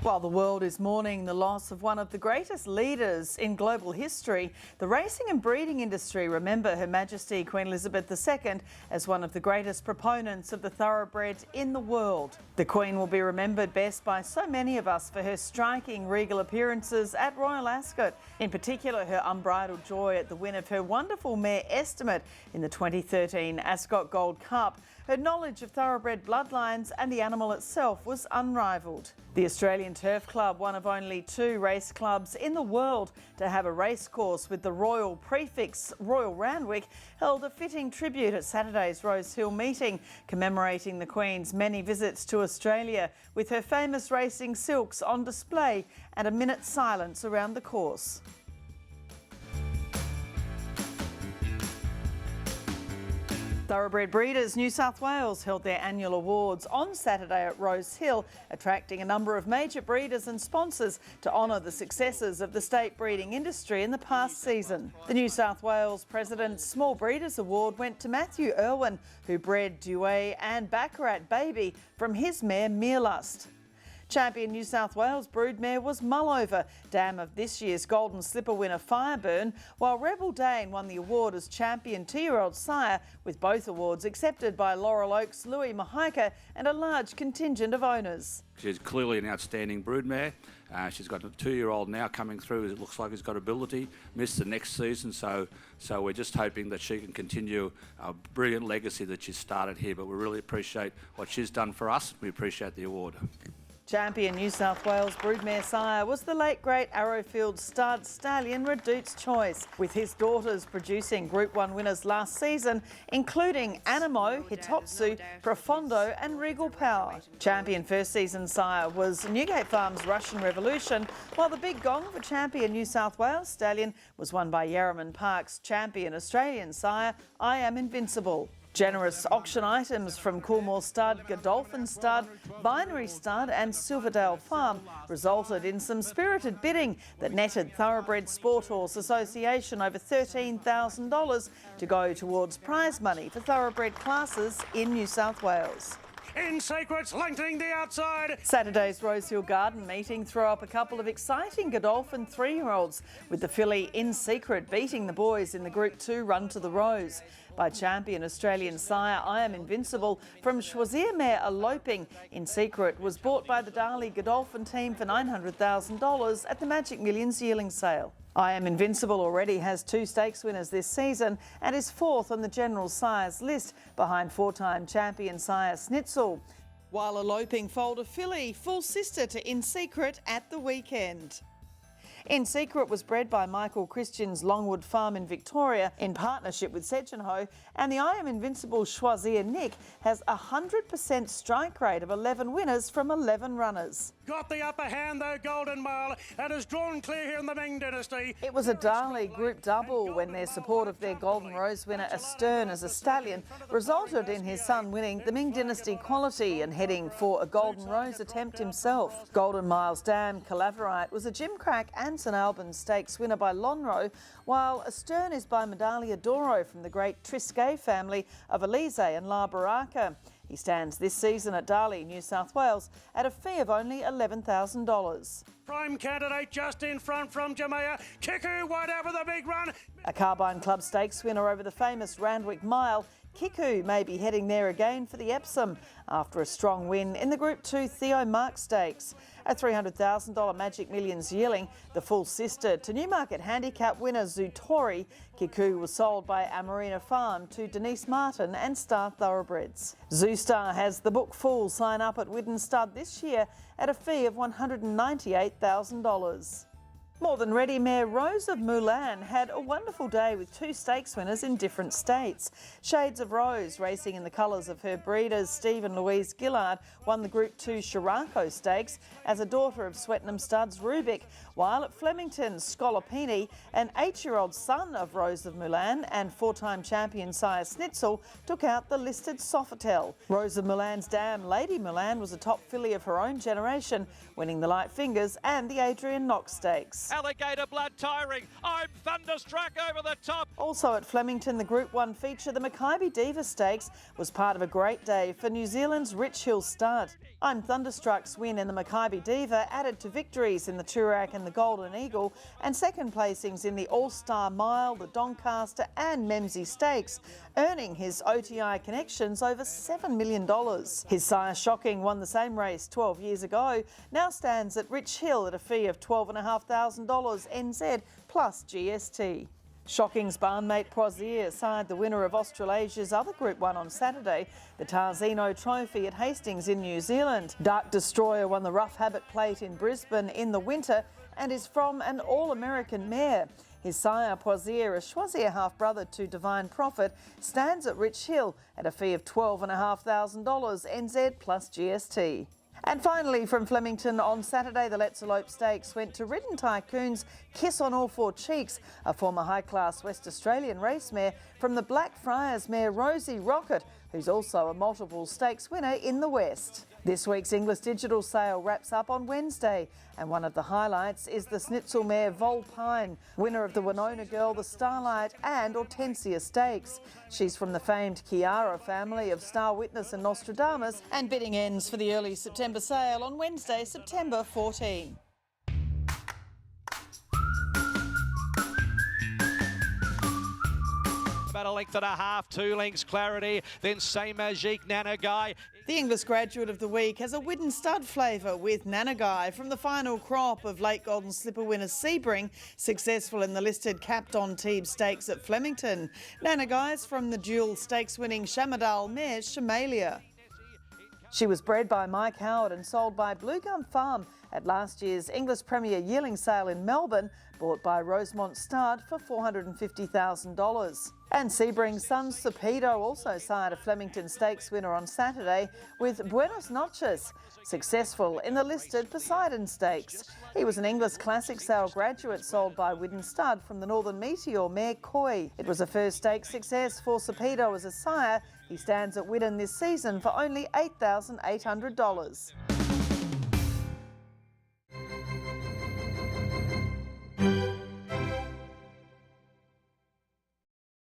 While the world is mourning the loss of one of the greatest leaders in global history, the racing and breeding industry remember Her Majesty Queen Elizabeth II as one of the greatest proponents of the thoroughbred in the world. The Queen will be remembered best by so many of us for her striking regal appearances at Royal Ascot, in particular her unbridled joy at the win of her wonderful mare Estimate in the 2013 Ascot Gold Cup. Her knowledge of thoroughbred bloodlines and the animal itself was unrivalled. The Australian Turf Club, one of only 2 race clubs in the world to have a racecourse with the royal prefix Royal Randwick, held a fitting tribute at Saturday's Rose Hill meeting, commemorating the Queen's many visits to Australia, with her famous racing silks on display and a minute's silence around the course. Thoroughbred Breeders New South Wales held their annual awards on Saturday at Rose Hill, attracting a number of major breeders and sponsors to honour the successes of the state breeding industry in the past season. The New South Wales President's Small Breeders Award went to Matthew Irwin, who bred Duet and Baccarat Baby from his mare Mearlust. Champion New South Wales broodmare was Mullover, dam of this year's Golden Slipper winner Fireburn, while Rebel Dane won the award as champion 2-year-old sire, with both awards accepted by Laurel Oaks' Louis Makybe and a large contingent of owners. She's clearly an outstanding broodmare. She's got a 2-year-old now coming through. It looks like he's got ability. Missed the next season, so we're just hoping that she can continue a brilliant legacy that she's started here. But we really appreciate what she's done for us. We appreciate the award. Champion New South Wales broodmare sire was the late great Arrowfield stud stallion Redute's Choice, with his daughters producing Group 1 winners last season, including Animo, Hitotsu, Profondo and Regal Power. Champion first season sire was Newgate Farms Russian Revolution, while the big gong for champion New South Wales stallion was won by Yarraman Park's champion Australian sire I Am Invincible. Generous auction items from Coolmore Stud, Godolphin Stud, Binary Stud and Silverdale Farm resulted in some spirited bidding that netted Thoroughbred Sport Horse Association over $13,000 to go towards prize money for thoroughbred classes in New South Wales. In Secret's lengthening the outside. Saturday's Rose Hill Garden meeting threw up a couple of exciting Godolphin 3-year-olds, with the filly In Secret beating the boys in the Group 2 run to the Rose. By champion Australian sire I Am Invincible from Schwazier mare Eloping, In Secret was bought by the Darley Godolphin team for $900,000 at the Magic Millions yearling sale. I Am Invincible already has 2 stakes winners this season and is 4th on the general sires list, behind 4-time champion sire Snitzel, while Eloping foaled a filly, full sister to In Secret at the weekend. In Secret was bred by Michael Christian's Longwood Farm in Victoria in partnership with Sedgenho, and the I Am Invincible Schwazier Nick has a 100% strike rate of 11 winners from 11 runners. Got the upper hand though, Golden Mile, and is drawn clear here in the Ming dynasty. It was a Darley group double when their support of their Golden Rose winner Astern as a stallion resulted in his son winning the Ming dynasty quality and heading for a Golden Rose attempt himself. Golden Mile's dam Calaverite was a Gimcrack and St Albans Stakes winner by Lonhro, while Astern is by Medalia d'Oro from the great Triscay family of Elise and La Baraka. He stands this season at Darley, New South Wales, at a fee of only $11,000. Prime candidate just in front from Jamaica. Kiku wide out with a big run. A Carbine Club Stakes winner over the famous Randwick Mile, Kiku may be heading there again for the Epsom after a strong win in the Group 2 Theo Mark Stakes. A $300,000 Magic Millions yearling, the full sister to Newmarket Handicap winner Zutori, Kiku was sold by Amarina Farm to Denise Martin and Star Thoroughbreds. Zoostar has the book full sign up at Widden Stud this year at a fee of $198,000. More Than Ready mare Rose of Moulin had a wonderful day with 2 stakes winners in different states. Shades of Rose, racing in the colours of her breeders Steve and Louise Gillard, won the Group 2 Shirako Stakes as a daughter of Swettenham Stud's Rubik, while at Flemington's Scolopini, an 8-year-old son of Rose of Moulin and 4-time champion sire Snitzel took out the listed Sofitel. Rose of Moulin's dam Lady Moulin was a top filly of her own generation, winning the Light Fingers and the Adrian Knox Stakes. Alligator blood tiring. I'm thunderstruck over the top. Also at Flemington, the Group 1 feature, the Makybe Diva Stakes, was part of a great day for New Zealand's Rich Hill Stud. I'm Thunderstruck's win in the Makybe Diva added to victories in the Toorak and the Golden Eagle, and second placings in the All-Star Mile, the Doncaster and Memsie Stakes, earning his OTI connections over $7 million. His sire Shocking won the same race 12 years ago, now stands at Rich Hill at a fee of $12,500 NZ plus GST. Shocking's barnmate Poisier sired the winner of Australasia's other Group 1 on Saturday, the Tarzino Trophy at Hastings in New Zealand. Dark Destroyer won the Rough Habit Plate in Brisbane in the winter and is from an All-American mare. His sire Poisier, a Choisier half-brother to Divine Prophet, stands at Rich Hill at a fee of $12,500 NZ plus GST. And finally, from Flemington on Saturday, the Let's Elope Stakes went to Ridden Tycoon's Kiss on All Four Cheeks, a former high-class West Australian race mare from the Blackfriars mare Rosie Rocket, who's also a multiple stakes winner in the West. This week's Inglis Digital sale wraps up on Wednesday, and one of the highlights is the Schnitzel mare Volpine, winner of the Winona Girl, the Starlight and Hortensia Stakes. She's from the famed Chiara family of Star Witness and Nostradamus, and bidding ends for the early September sale on Wednesday, September 14. About a length and a half, 2 lengths Clarity, then Say Magique, Nanagui. The Inglis Graduate of the Week has a Widden Stud flavour with Nanagui from the final crop of late Golden Slipper winner Sebring, successful in the listed Capped-on Teeb Stakes at Flemington. Nanagui is from the dual stakes-winning Shamadal mare Shamalia. She was bred by Mike Howard and sold by Blue Gum Farm at last year's English Premier Yearling Sale in Melbourne, bought by Rosemont Stud for $450,000. And Sebring's son Supido also sired a Flemington Stakes winner on Saturday with Buenos Noches, successful in the listed Poseidon Stakes. He was an Inglis Classic Sale graduate sold by Widden Stud from the Northern Meteor mare Koi. It was a first stakes success for Supido as a sire. He stands at Widden this season for only $8,800.